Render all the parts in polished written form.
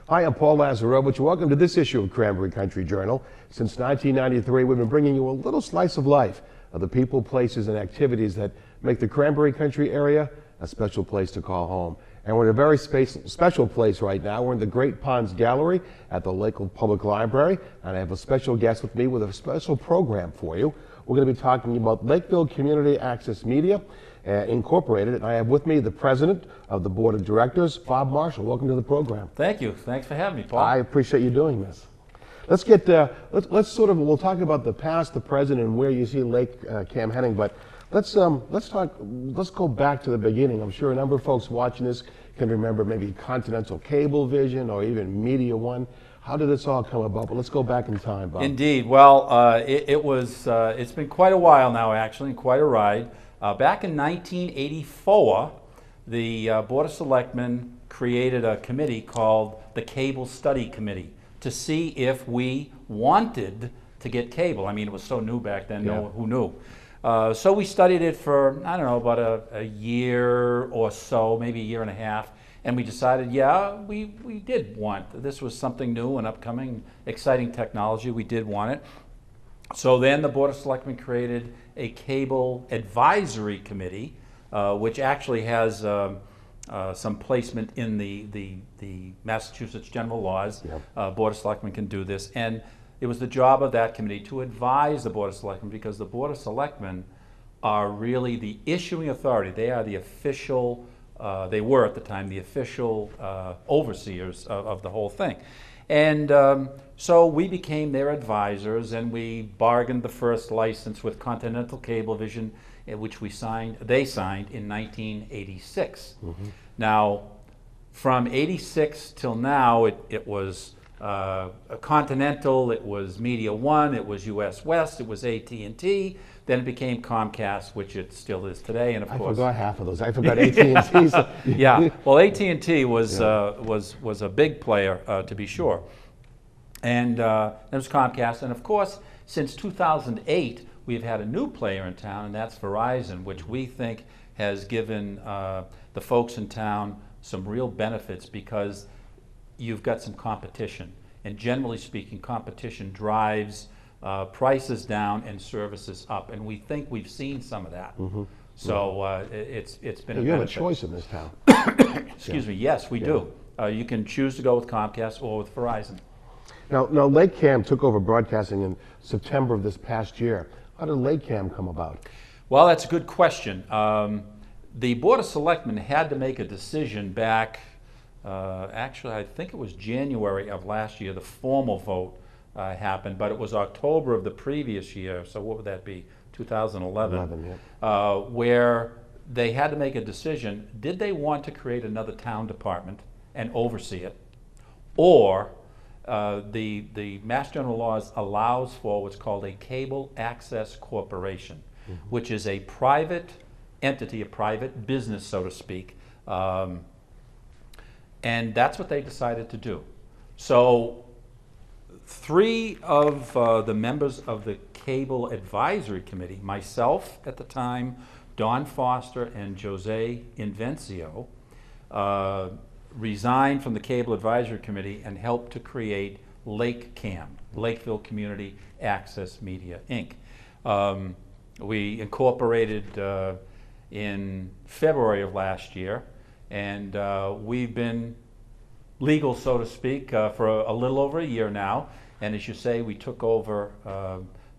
Hi, I'm Paul Lazarovich. Welcome to this issue of Cranberry Country Journal. Since 1993, we've been bringing you a little slice of life of the people, places, and activities that make the Cranberry Country area a special place to call home. And we're in a very special place right now. We're in the Great Ponds Gallery at the Lakeville Public Library, and I have a special guest with me with a special program for you. We're going to be talking about Lakeville Community Access Media Incorporated, and I have with me the president of the board of directors, Bob Marshall. Welcome to the program. Thank you. Thanks for having me, Paul. I appreciate you doing this. Let's get we'll talk about the past, the present, and where you see LakeCAM heading. But let's go back to the beginning. I'm sure a number of folks watching this can remember maybe Continental Cablevision or even Media One. How did this all come about? But let's go back in time, Bob. Indeed. Well, it's been quite a while now, actually, and quite a ride. Back in 1984, the Board of Selectmen created a committee called the Cable Study Committee to see if we wanted to get cable. I mean, it was so new back then, who knew? So we studied it for, I don't know, about a year or so, maybe a year and a half, and we decided, we did want, this was something new and upcoming, exciting technology, we did want it. So then the Board of Selectmen created a cable advisory committee, which actually has some placement in the Massachusetts general laws. Board of Selectmen can do this, and it was the job of that committee to advise the Board of Selectmen, because the Board of Selectmen are really the issuing authority. They are the official, they were at the time, the official overseers of the whole thing. And so we became their advisors, and we bargained the first license with Continental Cablevision, which they signed in 1986. Mm-hmm. Now, from 86 till now, it was Continental, it was Media One, it was US West, it was AT&T, then it became Comcast, which it still is today, and of course... I forgot half of those. I forgot AT&T. Yeah, well, AT&T was a big player, to be sure. And then it was Comcast, and of course, since 2008, we've had a new player in town, and that's Verizon, which we think has given the folks in town some real benefits, because you've got some competition. And generally speaking, competition drives prices down and services up. And we think we've seen some of that. Mm-hmm. So it's been a benefit. You have a choice in this town. Excuse me, yes, we do. You can choose to go with Comcast or with Verizon. Now LakeCAM took over broadcasting in September of this past year. How did LakeCAM come about? Well, that's a good question. The Board of Selectmen had to make a decision back, actually I think it was January of last year, the formal vote happened, but it was October of the previous year, so what would that be, 2011, where they had to make a decision. Did they want to create another town department and oversee it, or the Mass General Laws allows for what's called a Cable Access Corporation, mm-hmm. which is a private entity, a private business, so to speak, and that's what they decided to do. So 3 of the members of the Cable Advisory Committee, myself at the time, Don Foster and Jose Invencio, resigned from the Cable Advisory Committee and helped to create LakeCAM, Lakeville Community Access Media, Inc. We incorporated in February of last year, and we've been legal, so to speak, for a little over a year now. And as you say, we took over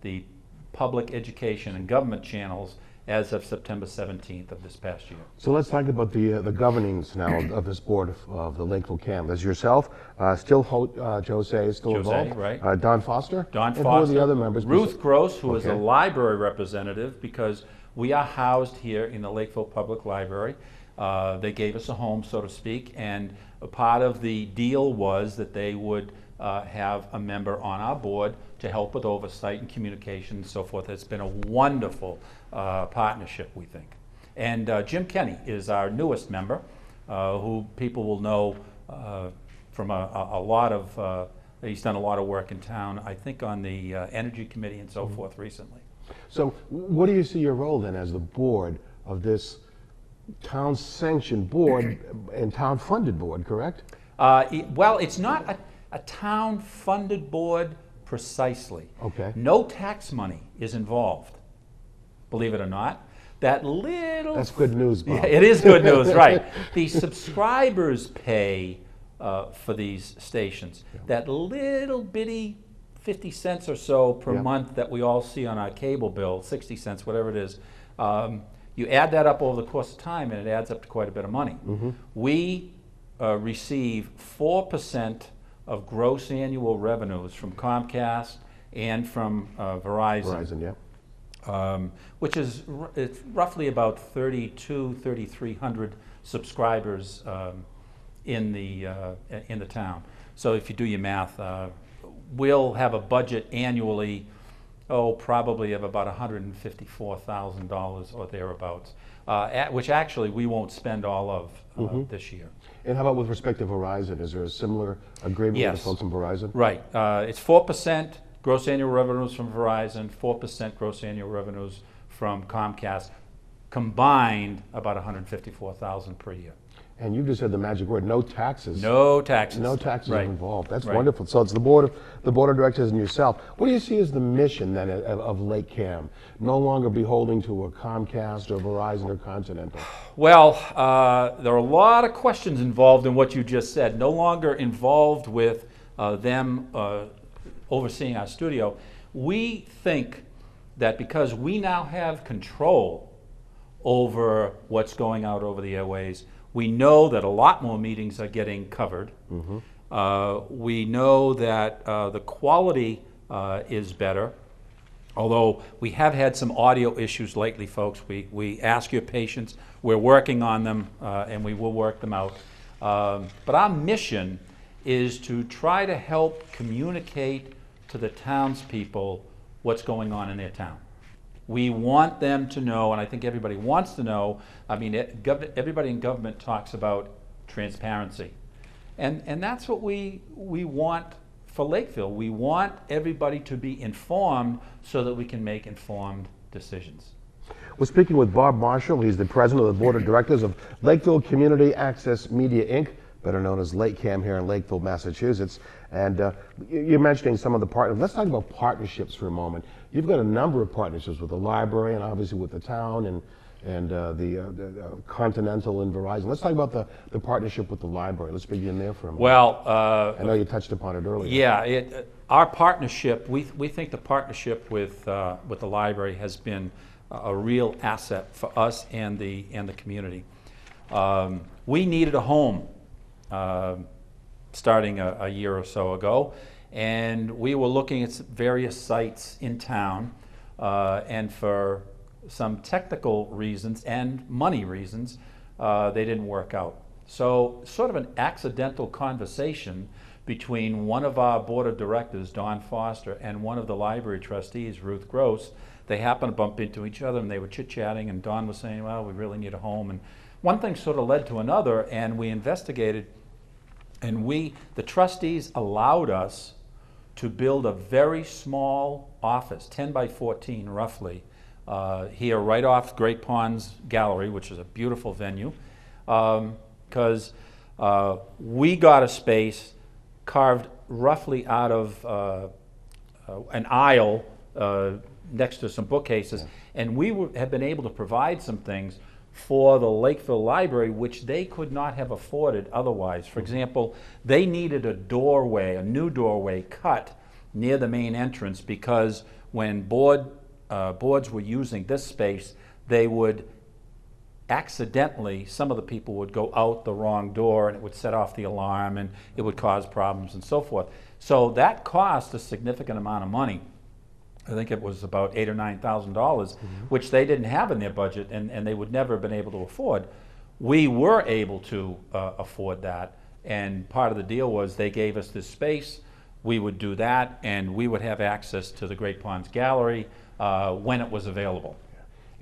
the public education and government channels as of September 17th of this past year. So let's talk about the governings now of this board of the Lakeville CAM. There's yourself, Jose is still involved. Right. Don Foster? Don Foster. And who are the other members? Ruth Gross, who is a library representative, because we are housed here in the Lakeville Public Library. They gave us a home, so to speak, and a part of the deal was that they would have a member on our board to help with oversight and communication and so forth. It's been a wonderful partnership, we think. And Jim Kenny is our newest member, who people will know from a lot of, he's done a lot of work in town, I think on the Energy Committee and so forth recently. So what do you see your role then as the board of this town-sanctioned board and town-funded board, correct? Well, it's not a town-funded board precisely. Okay. No tax money is involved, believe it or not. That little... That's good news, Bob. Yeah, it is good news, right. The subscribers pay for these stations. Yeah. That little bitty 50 cents or so per month that we all see on our cable bill, 60 cents, whatever it is, you add that up over the course of time and it adds up to quite a bit of money. Mm-hmm. We receive 4% of gross annual revenues from Comcast and from Verizon. Which is it's roughly about 3,300 subscribers in the town. So if you do your math, we'll have a budget annually, probably of about $154,000 or thereabouts, which actually we won't spend all of this year. And how about with respect to Verizon? Is there a similar agreement with the folks from Verizon? Right. It's 4% gross annual revenues from Verizon, 4% gross annual revenues from Comcast, combined about $154,000 per year. And you just said the magic word: no taxes. No taxes. No taxes are involved. That's wonderful. So it's the board of directors and yourself. What do you see as the mission then of LakeCAM? No longer beholden to a Comcast or Verizon or Continental. Well, there are a lot of questions involved in what you just said. No longer involved with them overseeing our studio. We think that because we now have control over what's going out over the airways, we know that a lot more meetings are getting covered. Mm-hmm. We know that the quality is better, although we have had some audio issues lately, folks. We ask your patience. We're working on them, and we will work them out. But our mission is to try to help communicate to the townspeople what's going on in their town. We want them to know, and I think everybody wants to know. I mean, everybody in government talks about transparency. And that's what we want for Lakeville. We want everybody to be informed so that we can make informed decisions. We're speaking with Bob Marshall. He's the president of the board of directors of Lakeville Community Access Media, Inc., better known as LakeCAM here in Lakeville, Massachusetts. And you're mentioning some of the partners. Let's talk about partnerships for a moment. You've got a number of partnerships with the library and obviously with the town and the Continental and Verizon. Let's talk about the partnership with the library. Let's begin there for a moment. Well, I know you touched upon it earlier. Yeah, our partnership, we think the partnership with the library has been a real asset for us and the community. We needed a home starting a year or so ago, and we were looking at various sites in town, and for some technical reasons and money reasons, they didn't work out. So sort of an accidental conversation between one of our board of directors, Don Foster, and one of the library trustees, Ruth Gross. They happened to bump into each other and they were chit-chatting, and Don was saying, well, we really need a home. And one thing sort of led to another, and we investigated, and the trustees allowed us to build a very small office, 10 by 14 roughly, here right off Great Ponds Gallery, which is a beautiful venue, because we got a space carved roughly out of an aisle next to some bookcases, and we have been able to provide some things for the Lakeville Library, which they could not have afforded otherwise. For example, they needed a doorway, a new doorway cut near the main entrance, because when boards were using this space, they would accidentally, some of the people would go out the wrong door and it would set off the alarm and it would cause problems and so forth. So that cost a significant amount of money. I think it was about $8,000 or $9,000, which they didn't have in their budget, and they would never have been able to afford. We were able to afford that, and part of the deal was they gave us this space. We would do that, and we would have access to the Great Ponds Gallery when it was available.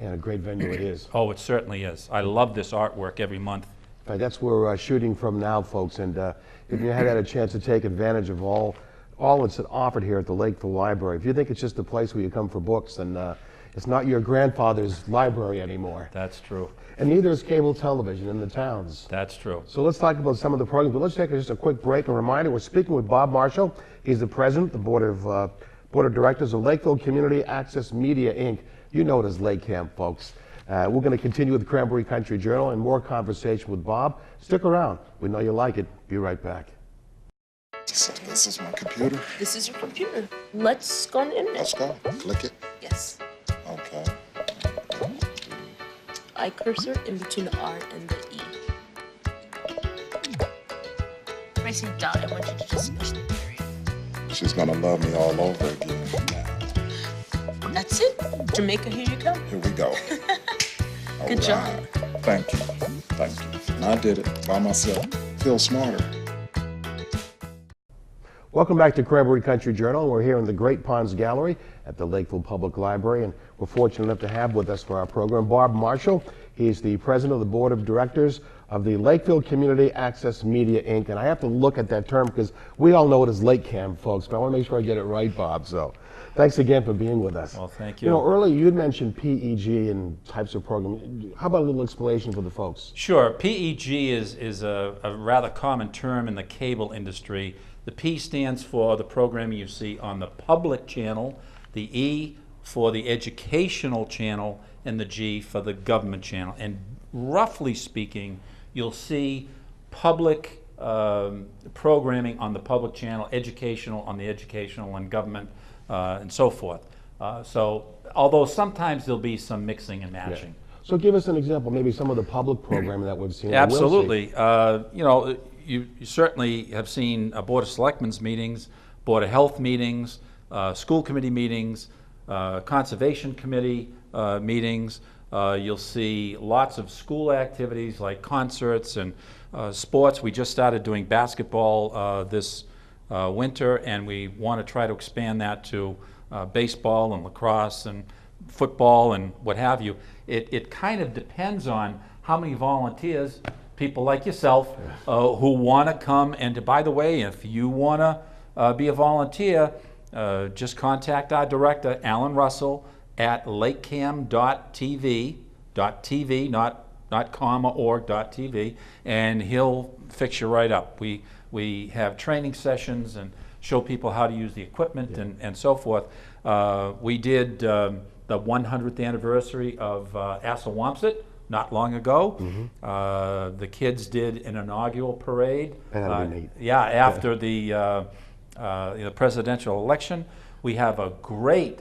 And a great venue it is. Oh, it certainly is. I love this artwork every month. In fact, that's where we're shooting from now, folks, and if you had a chance to take advantage of all that's offered here at the Lakeville Library. If you think it's just a place where you come for books, then It's not your grandfather's library anymore. That's true. And neither is cable television in the towns. That's true. So let's talk about some of the programs, but let's take just a quick break. A reminder, we're speaking with Bob Marshall. He's the president of the Board of Directors of Lakeville Community Access Media, Inc. You know it as LakeCAM, folks. We're going to continue with the Cranberry Country Journal and more conversation with Bob. Stick around. We know you like it. Be right back. So this is my computer. This is your computer. Let's go on the internet. Let's go. Click it. Yes. Okay. I cursor in between the R and the E. If I say dot, I want you to just push the period. She's gonna love me all over again now. That's it. Jamaica, here you come. Here we go. Good job. Thank you. Thank you. And I did it by myself. Feel smarter. Welcome back to Cranberry Country Journal. We're here in the Great Ponds Gallery at the Lakeville Public Library, and we're fortunate enough to have with us for our program Bob Marshall. He's the president of the Board of Directors of the Lakeville Community Access Media, Inc. And I have to look at that term because we all know it as LakeCAM, folks, but I want to make sure I get it right, Bob. So thanks again for being with us. Well, thank you. You know, earlier you had mentioned PEG and types of programs. How about a little explanation for the folks? Sure. PEG is a rather common term in the cable industry. The P stands for the programming you see on the public channel, the E for the educational channel, and the G for the government channel. And roughly speaking, you'll see public programming on the public channel, educational on the educational, and government, and so forth. So although sometimes there'll be some mixing and matching. Yeah. So give us an example, maybe some of the public programming that we've seen. Absolutely. You know, you certainly have seen Board of Selectmen's meetings, Board of Health meetings, school committee meetings, conservation committee meetings. You'll see lots of school activities like concerts and sports. We just started doing basketball this winter, and we want to try to expand that to baseball and lacrosse and football and what have you. It kind of depends on how many volunteers, people like yourself, who want to come. And by the way, if you want to be a volunteer, just contact our director, Alan Russell, at lakecam.tv, not comma or .tv, and he'll fix you right up. We have training sessions and show people how to use the equipment, yeah, and so forth. We did the 100th anniversary of Assawamsett not long ago. Mm-hmm. The kids did an inaugural parade. That'd be neat. Yeah, after the presidential election. We have a great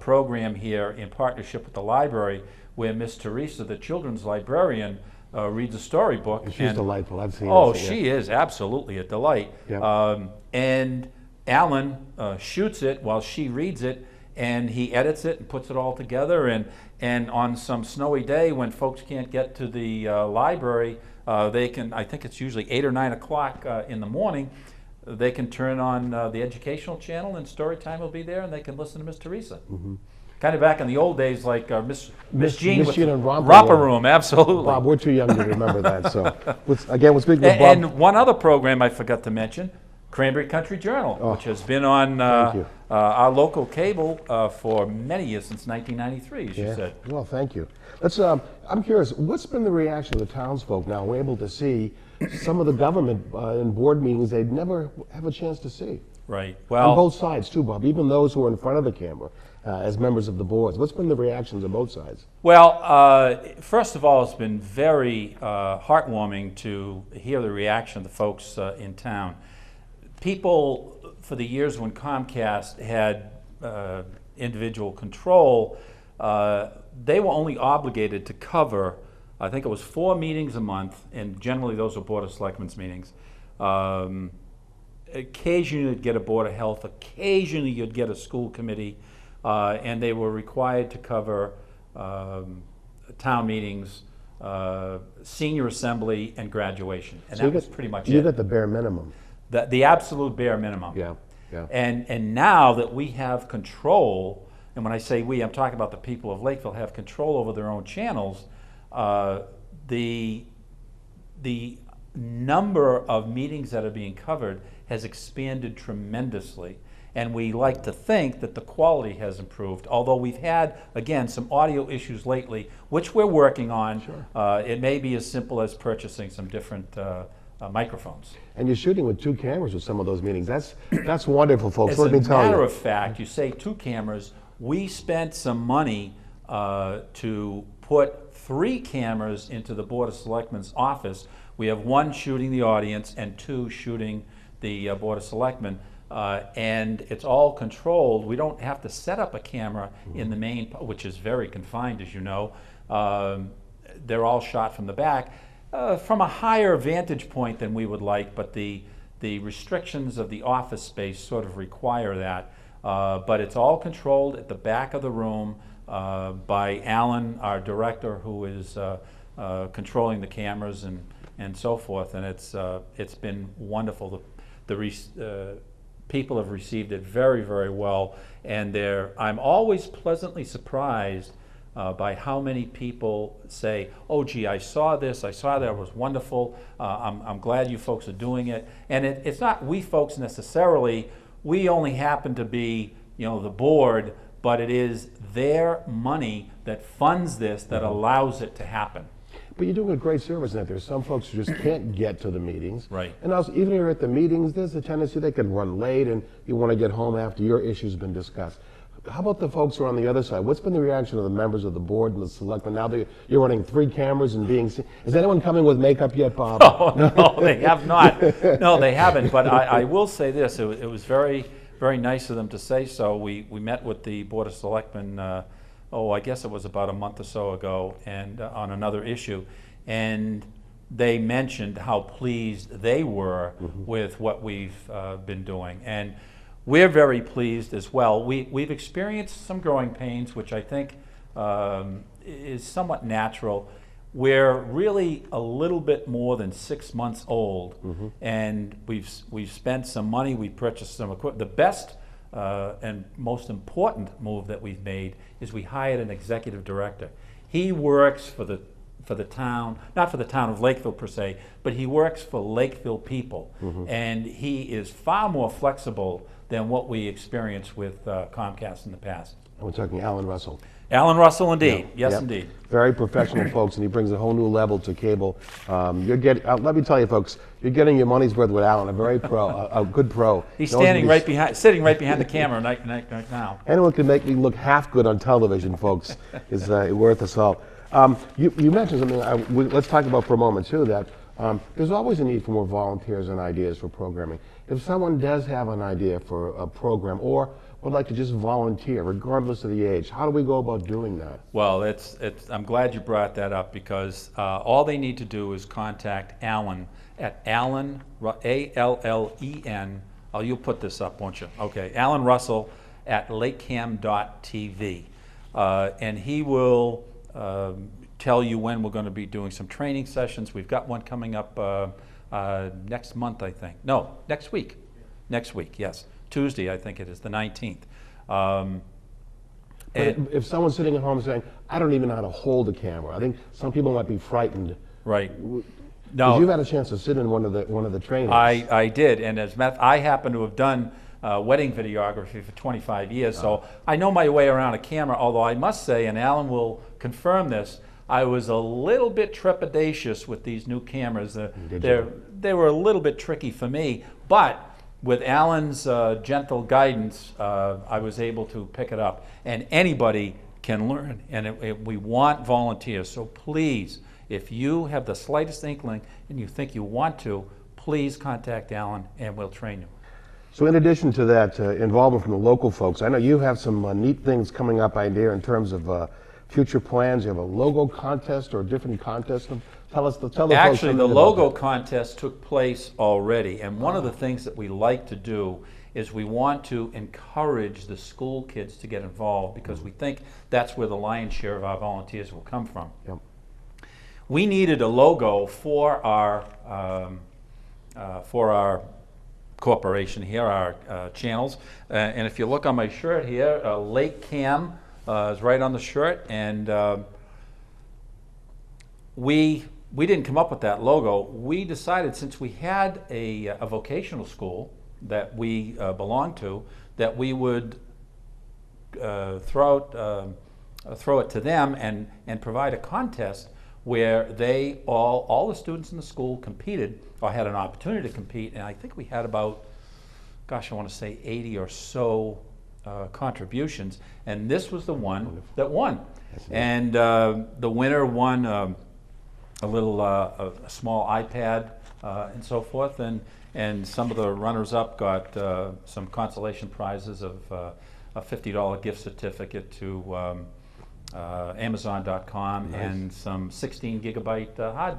program here in partnership with the library where Miss Teresa, the children's librarian, reads a storybook. And she's delightful. I've seen Oh, it, so she is absolutely a delight. Yeah. And Alan shoots it while she reads it, and he edits it and puts it all together. And on some snowy day when folks can't get to the library, they can, I think it's usually 8 or 9 o'clock in the morning, they can turn on the educational channel and Storytime will be there, and they can listen to Miss Teresa. Mm-hmm. Kind of back in the old days, like Miss Jean with and Romper Room, absolutely. Bob, we're too young to remember that. So again, we're speaking with Bob. And one other program I forgot to mention, Cranberry Country Journal, which has been on our local cable for many years, since 1993, as you said. Well, thank you. Let's. I'm curious, what's been the reaction of the townsfolk now? We're able to see some of the government in board meetings they'd never have a chance to see. Right. Well, on both sides too, Bob. Even those who are in front of the camera as members of the boards. What's been the reactions of both sides? Well, first of all, it's been very heartwarming to hear the reaction of the folks in town. People, for the years when Comcast had individual control, they were only obligated to cover, I think it was 4 meetings a month, and generally those were Board of Selectmen's meetings. Occasionally you'd get a Board of Health, occasionally you'd get a school committee, and they were required to cover town meetings, senior assembly, and graduation. And so that was pretty much it. You got the bare minimum. The absolute bare minimum. Yeah, yeah. And now that we have control, and when I say we, I'm talking about the people of Lakeville have control over their own channels, the number of meetings that are being covered has expanded tremendously. and we like to think that the quality has improved, although we've had, again, some audio issues lately, which we're working on. Sure. It may be as simple as purchasing some different microphones. And you're shooting with 2 cameras with some of those meetings. That's wonderful, folks. As Let me a tell matter you. of fact, you say 2 cameras, we spent some money to put 3 cameras into the Board of Selectmen's office. We have 1 shooting the audience and 2 shooting the Board of Selectmen. And it's all controlled. We don't have to set up a camera in the main, which is very confined, as you know. They're all shot from the back, from a higher vantage point than we would like, but the restrictions of the office space sort of require that. But it's all controlled at the back of the room by Alan, our director, who is controlling the cameras and so forth. And it's been wonderful. The people have received it very, very well, and I'm always pleasantly surprised by how many people say, "Oh, gee, I saw this, I saw that, it was wonderful. I'm glad you folks are doing it." And it's not we folks necessarily. We only happen to be, the board, but it is their money that funds this, that allows it to happen. But you're doing a great service in that there's some folks who just can't get to the meetings. Right. And also, even if you're at the meetings, there's a tendency they could run late and you want to get home after your issue's been discussed. How about the folks who are on the other side? What's been the reaction of the members of the board and the selectmen now that you're running 3 cameras and being seen? Is anyone coming with makeup yet, Bob? Oh, no, they have not. No, they haven't. But I will say this. It was very, very nice of them to say so. We met with the Board of Selectmen, I guess it was about a month or so ago, and on another issue. And they mentioned how pleased they were with what we've been doing. And we're very pleased as well. We've experienced some growing pains, which I think is somewhat natural. We're really a little bit more than 6 months old, and we've spent some money. We've purchased some equipment. The best and most important move that we've made is we hired an executive director. He works for the town, not for the town of Lakeville per se, but he works for Lakeville people, and he is far more flexible than what we experienced with Comcast in the past. And we're talking Alan Russell. Alan Russell, indeed. Yes, Yep. indeed. Very professional, folks, and he brings a whole new level to cable. Let me tell you, folks, you're getting your money's worth with Alan, a very a good pro. He's Knows sitting what right behind the camera right now. Anyone can make me look half good on television, folks, is worth us all. You mentioned something, let's talk about for a moment, too, that there's always a need for more volunteers and ideas for programming. If someone does have an idea for a program or would like to just volunteer, regardless of the age, how do we go about doing that? Well, I'm glad you brought that up, because all they need to do is contact Alan at Alan, A-L-L-E-N, you'll put this up, won't you? Okay, Alan Russell at LakeCAM.tv, and he will tell you when we're going to be doing some training sessions. We've got one coming up next month, I think. No, next week. Next week, yes. Tuesday, I think it is, the 19th. If someone's sitting at home saying, I don't even know how to hold a camera, I think some people might be frightened. Right. No. You've had a chance to sit in one of the trainings. I did, and I happen to have done wedding videography for 25 years, so I know my way around a camera, although I must say, and Alan will confirm this, I was a little bit trepidatious with these new cameras. They were a little bit tricky for me, but with Alan's gentle guidance, I was able to pick it up. And anybody can learn, and we want volunteers. So please, if you have the slightest inkling and you think you want to, please contact Alan and we'll train you. So in addition to that involvement from the local folks, I know you have some neat things coming up idea in terms of future plans. You have a logo contest or a different contest. Tell the Actually, folks the logo contest took place already, and one of the things that we like to do is we want to encourage the school kids to get involved, because we think that's where the lion's share of our volunteers will come from. Yep. We needed a logo for our corporation here, our channels, and if you look on my shirt here, LakeCAM is right on the shirt, and we didn't come up with that logo. We decided, since we had a vocational school that we belonged to, that we would throw it to them and provide a contest where they all the students in the school competed or had an opportunity to compete, and I think we had about, gosh, I want to say 80 or so contributions, and this was the one that won. And the winner won a small iPad and so forth, and some of the runners-up got some consolation prizes of a $50 gift certificate to Amazon.com, nice. And some 16 gigabyte hard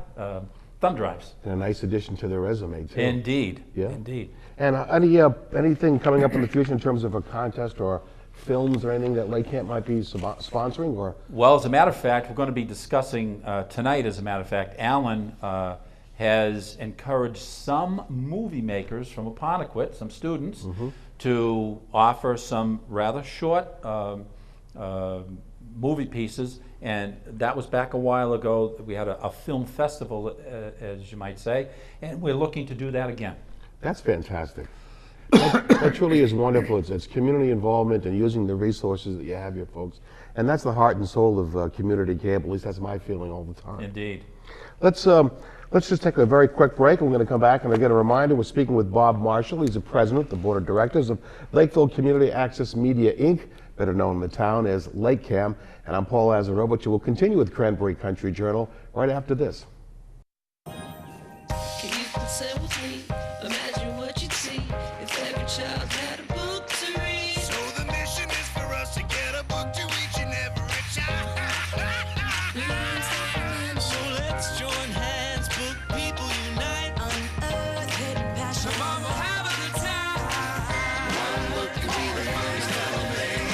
thumb drives. And a nice addition to their resume too. Indeed. Yeah. Indeed. And anything coming up in the future in terms of a contest or films or anything that LakeCAM might be sponsoring? Or well, as a matter of fact, we're going to be discussing tonight. As a matter of fact, Alan has encouraged some movie makers from Apponequet, some students, to offer some rather short movie pieces, and that was back a while ago. We had a film festival, as you might say, and we're looking to do that again. That's fantastic. That truly is wonderful. It's community involvement and using the resources that you have here, folks. And that's the heart and soul of community cable. At least that's my feeling all the time. Indeed. Let's just take a very quick break. We're going to come back and again a reminder, we're speaking with Bob Marshall. He's the president of the board of directors of Lakeville Community Access Media, Inc., better known in the town as LakeCAM. And I'm Paul Azarovic. We'll continue with Cranberry Country Journal right after this. Can you consent with me? Imagine what you'd see if every child had a book to read. So the mission is for us to get a book to each and every child. So let's join hands, book people unite, unearth hidden passion. Come on, we'll have a good time. One book can be the first element,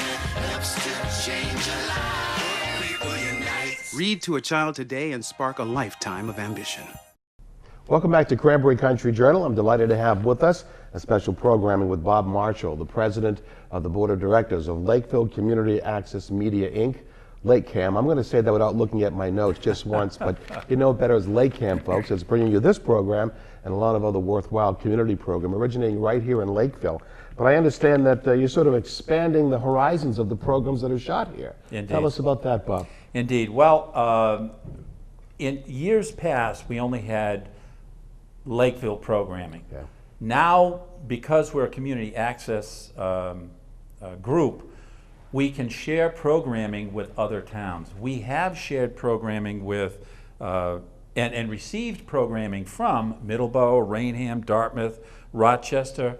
helps to change a life. People unite. Read to a child today and spark a lifetime of ambition. Welcome back to Cranberry Country Journal. I'm delighted to have with us a special programming with Bob Marshall, the president of the board of directors of Lakeville Community Access Media, Inc., LakeCAM. I'm going to say that without looking at my notes just once, but you know it better as LakeCAM, folks. It's bringing you this program and a lot of other worthwhile community program originating right here in Lakeville. But I understand that you're sort of expanding the horizons of the programs that are shot here. Indeed. Tell us about that, Bob. Indeed. Well, in years past, we only had Lakeville programming. Yeah. Now, because we're a community access group, we can share programming with other towns. We have shared programming with and received programming from Middleborough, Rainham, Dartmouth, Rochester.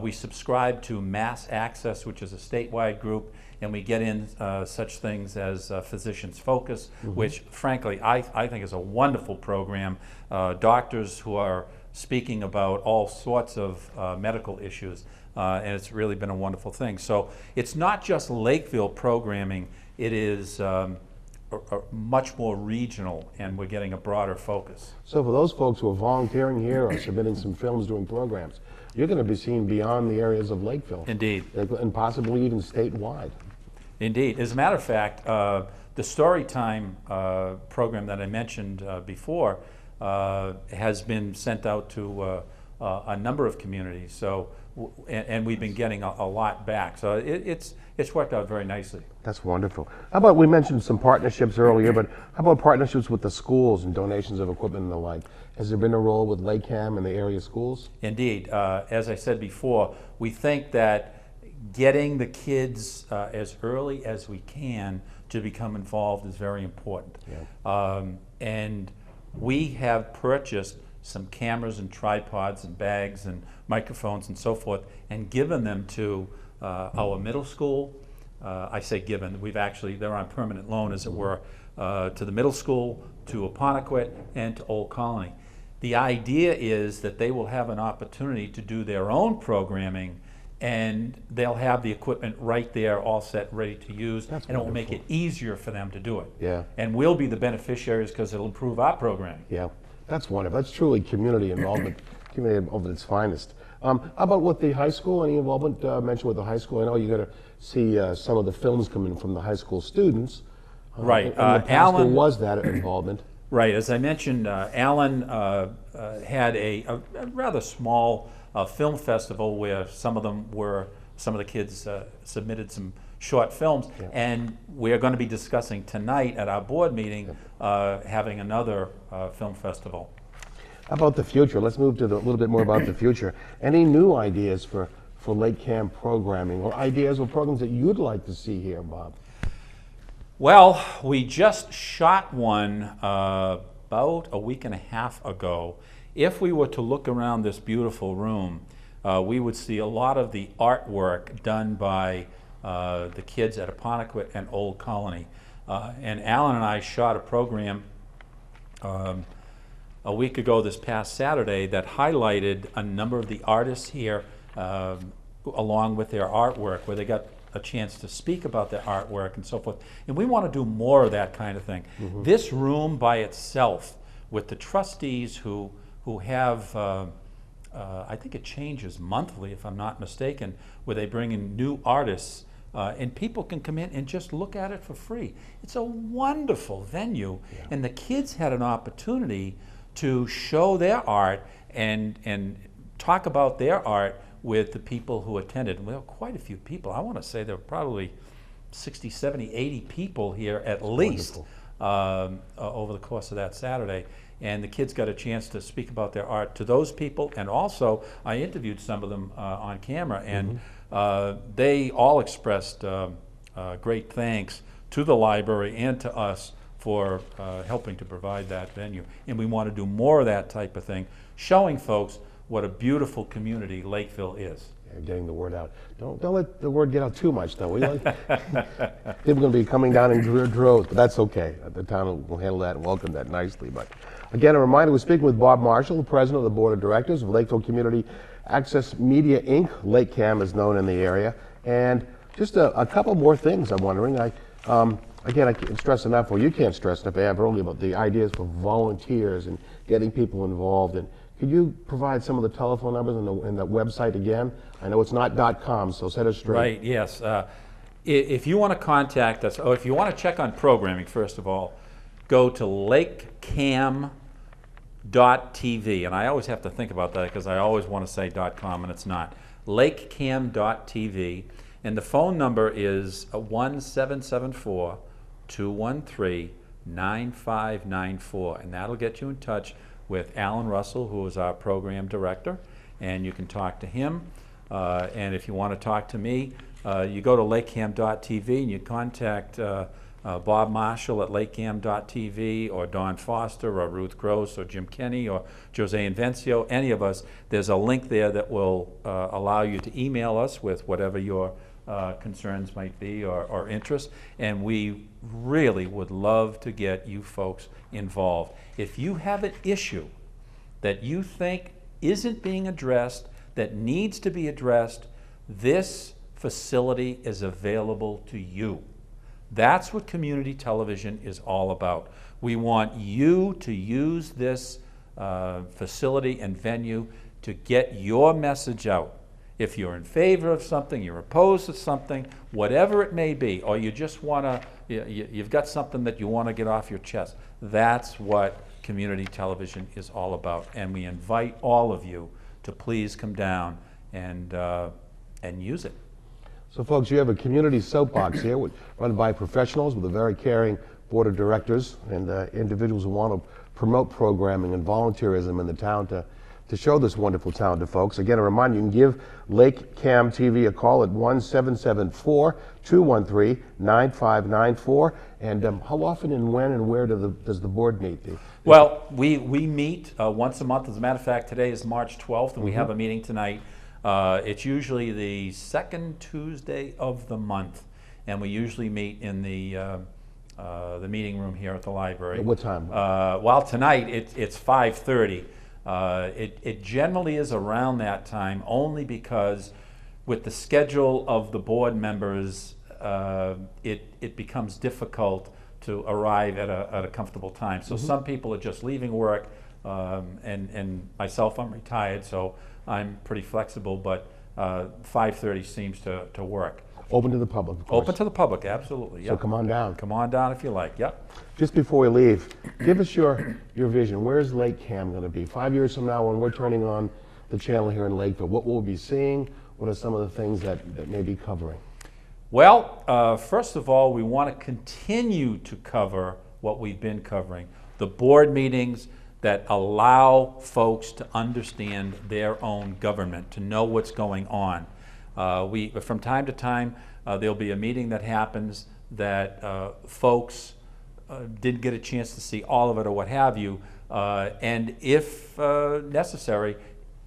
We subscribe to Mass Access, which is a statewide group, and we get in such things as Physicians Focus, which frankly I think is a wonderful program. Doctors who are speaking about all sorts of medical issues, and it's really been a wonderful thing. So it's not just Lakeville programming, it is much more regional, and we're getting a broader focus. So for those folks who are volunteering here or submitting some films doing programs, you're going to be seen beyond the areas of Lakeville. Indeed. And possibly even statewide. Indeed. As a matter of fact, the Storytime program that I mentioned before has been sent out to a number of communities. So, and we've been getting a lot back. So it's worked out very nicely. That's wonderful. How about, we mentioned some partnerships earlier, but how about partnerships with the schools and donations of equipment and the like? Has there been a role with LakeCAM and the area schools? Indeed. As I said before, we think that getting the kids as early as we can to become involved is very important. Yeah. And we have purchased some cameras and tripods and bags and microphones and so forth and given them to our middle school. I say given, they're on permanent loan, as it were, to the middle school, to Apponequet, and to Old Colony. The idea is that they will have an opportunity to do their own programming, and they'll have the equipment right there, all set, ready to use, That's and it will wonderful. make it easier for them to do it. Yeah. And we'll be the beneficiaries because it'll improve our programming. Yeah, that's wonderful. That's truly community involvement, community involvement at its finest. How about with the high school? Any involvement mentioned with the high school? I know you're going to see some of the films coming from the high school students. Right. In the past, Alan, there was that involvement. Right. As I mentioned, Alan had a rather small film festival where some of them were some of the kids submitted some short films, and we're going to be discussing tonight at our board meeting having another film festival. How about the future? Let's move to a little bit more about the future. Any new ideas for LakeCAM programming, or ideas or programs that you'd like to see here, Bob? Well, we just shot one about a week and a half ago. If we were to look around this beautiful room, we would see a lot of the artwork done by the kids at Apponequet and Old Colony. And Alan and I shot a program a week ago this past Saturday that highlighted a number of the artists here along with their artwork, where they got a chance to speak about their artwork and so forth. And we want to do more of that kind of thing. This room by itself, with the trustees who have, I think it changes monthly if I'm not mistaken, where they bring in new artists and people can come in and just look at it for free. It's a wonderful venue, and the kids had an opportunity to show their art and talk about their art with the people who attended. Well, quite a few people. I want to say there were probably 60, 70, 80 people here at least over the course of that Saturday. And the kids got a chance to speak about their art to those people, and also I interviewed some of them on camera, and they all expressed great thanks to the library and to us for helping to provide that venue. And we want to do more of that type of thing, showing folks what a beautiful community Lakeville is. Yeah, getting the word out. Don't let the word get out too much, though. People are going to be coming down in droves, but that's okay. The town will handle that and welcome that nicely. But again, a reminder, we're speaking with Bob Marshall, the president of the board of directors of Lakeville Community Access Media, Inc. LakeCAM is known in the area. And just a couple more things I'm wondering. Again, I can't stress enough, or you can't stress enough, earlier about the ideas for volunteers and getting people involved. And could you provide some of the telephone numbers and the website again? I know it's not .com, so set us straight. Right, yes. If you want to contact us, or if you want to check on programming, first of all, go to LakeCAM.tv. And I always have to think about that because I always want to say .com and it's not. LakeCAM.tv. And the phone number is 1-774-213-9594. And that'll get you in touch with Alan Russell, who is our program director, and you can talk to him. And if you want to talk to me, you go to LakeCAM.tv and you contact Bob Marshall at LakeCAM.tv, or Don Foster, or Ruth Gross, or Jim Kenny, or Jose Invencio, any of us. There's a link there that will allow you to email us with whatever your concerns might be or interests, and we really would love to get you folks involved. If you have an issue that you think isn't being addressed, that needs to be addressed, this facility is available to you. That's what community television is all about. We want you to use this facility and venue to get your message out. If you're in favor of something, you're opposed to something, whatever it may be, or you just want to, you've got something that you want to get off your chest, that's what community television is all about. And we invite all of you to please come down and use it. So folks, you have a community soapbox here run by professionals with a very caring board of directors and individuals who want to promote programming and volunteerism in the town to show this wonderful town to folks. Again, a reminder, you can give LakeCAM TV a call at 1-774-213-9594. And how often and when and where does the board meet? Well, we meet once a month. As a matter of fact, today is March 12th, and we have a meeting tonight. It's usually the second Tuesday of the month, and we usually meet in the meeting room here at the library. At what time? Well, tonight it's 5:30. It generally is around that time, only because with the schedule of the board members, it becomes difficult to arrive at a comfortable time. So some people are just leaving work, and myself, I'm retired, so I'm pretty flexible, but 5:30 seems to work. Open to the public, of course. Open to the public, absolutely. So come on down. Come on down if you like. Yep. Just before we leave, give us your vision. Where's LakeCAM going to be 5 years from now when we're turning on the channel here in Lakeville? What will we be seeing? what are some of the things that may be covering? Well, first of all, we want to continue to cover what we've been covering. The board meetings that allow folks to understand their own government, to know what's going on. From time to time, there'll be a meeting that happens that folks didn't get a chance to see all of it or what have you, and if necessary,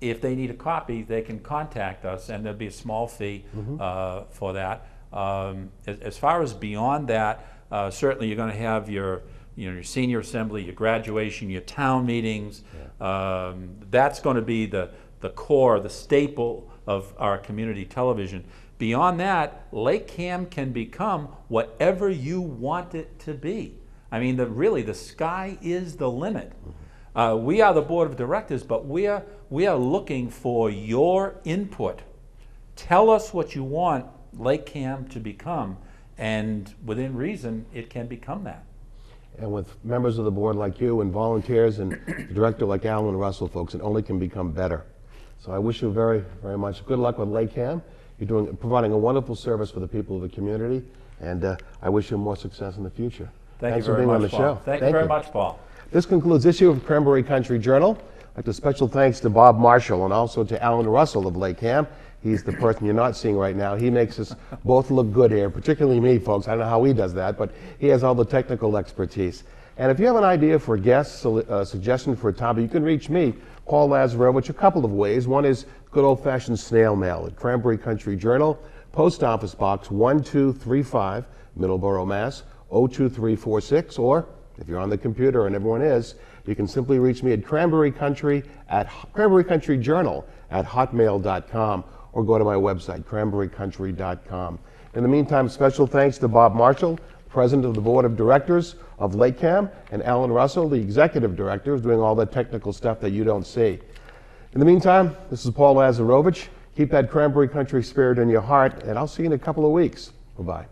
if they need a copy, they can contact us, and there'll be a small fee for that. As far as beyond that, certainly you're going to have your senior assembly, your graduation, your town meetings. That's going to be the core, the staple of our community television. Beyond that, LakeCAM can become whatever you want it to be. I mean, really, the sky is the limit. We are the board of directors, but we are looking for your input. Tell us what you want LakeCAM to become, and within reason, it can become that. And with members of the board like you and volunteers and the director like Alan Russell, folks, it only can become better. So I wish you very, very much good luck with LakeCAM. You're providing a wonderful service for the people of the community, and I wish you more success in the future. Thanks for being on the show. Thank you very much, Paul. This concludes this issue of Cranberry Country Journal. I'd like to special thanks to Bob Marshall and also to Alan Russell of LakeCAM. He's the person you're not seeing right now. He makes us both look good here, particularly me, folks. I don't know how he does that, but he has all the technical expertise. And if you have an idea for a guest, suggestion for a topic, you can reach me, Paul Lazarovich, a couple of ways. One is good old-fashioned snail mail at Cranberry Country Journal, Post Office Box 1235, Middleborough, Mass. 02346, or if you're on the computer, and everyone is, you can simply reach me at Cranberry Country Journal at hotmail.com, or go to my website, cranberrycountry.com. In the meantime, special thanks to Bob Marshall, President of the Board of Directors of LakeCAM, and Alan Russell, the Executive Director, who's doing all the technical stuff that you don't see. In the meantime, this is Paul Lazarovich. Keep that Cranberry Country spirit in your heart, and I'll see you in a couple of weeks. Bye-bye.